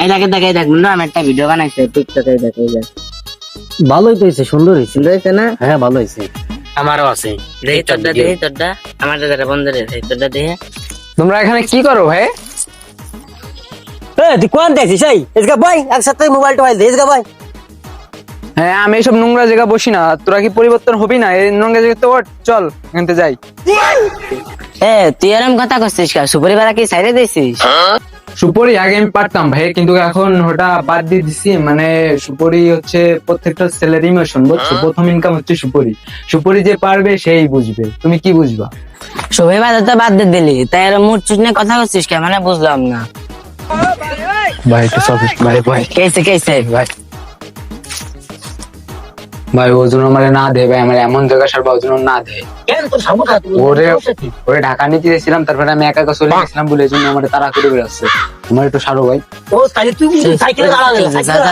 এই দেখ বন্ধু, আমি একটা ভিডিও বানাইছি টিকটকে, দেখে দেখ। ভালোই তো হয়েছে, সুন্দর হয়েছে। সুন্দর হয়েছে না? হ্যাঁ ভালো হয়েছে। আমারও আছে। দেখি তোরটা আমার দাদাটা বন্ধ রে, তোরটা দেখে। তোমরা এখানে কি করো ভাই? তুই কোন দেখছিস? এই এসগা ভাই একসাথে মোবাইল টোবাইল দে, এসগা ভাই। হ্যাঁ, আমি এইসব নোংরা জায়গা বসি না। তোরা কি পরিবর্তন হবি না? এই নোংরা জায়গাতে ওঠ, চল এখান থেকে যাই। তুই এরম কথা করছিস কা? সুপারি বাড়া কি সাইডে দিছিস? সুপরি আগে আমি পারতাম ভাই, কিন্তু এখন ওটা বাদ দিয়ে দিছি। মানে সুপরি হচ্ছে প্রত্যেকটা ছেলের ইমোশন, বুঝছো? প্রথম ইনকাম হচ্ছে সুপরি। সুপরি যে পারবে সেই বুঝবে, তুমি কি বুঝবা? সুপারি বাড়া তো বাদ দিয়ে দিলি, তাই এরম মুড চুট নিয়ে কথা করছিস কে? মানে বুঝলাম না। ভাই একটু সব ভাই কেসে ভাই ভাই ওজন আমার না দে ভাই, আমার এমন জায়গা সারবা ওজন না দে। কেন তোর সমস্যা? ওরে ঢাকা নিতে গেছিলাম, তারপরে আমি একা একা চলে গেছিলাম বলে এই জন্য আমার তাড়া করে বেরোচ্ছে। তোমার একটু সারো ভাই। ও তাহলে তুই সাইকেলে দাঁড়ালে, সাইকেলে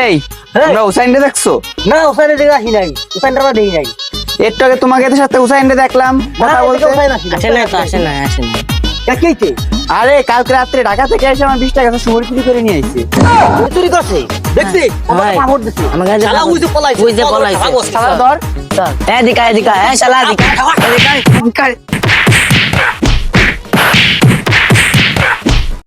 এই তোমরা হুসাইনকে দেখছো? না ওখানে দেখা আসি নাই, ওখানে আমরা দেখি নাই। একটু আগে তোমাকে এদের সাথে হুসাইনকে দেখলাম কথা বলতে। আসে না। কাকিতে আরে কালকে রাত্রে ঢাকা থেকে এসে আমার 20 টাকা সুমরি চুরি করে নিয়ে আইছে। চুরি করছে, দেখছি ভাই, পাপড় দিছে। আমাকে শালা ওই যে পলাইছে, ওই যে পলাইছে। শালা ধর। এদিকে শালা এদিকে।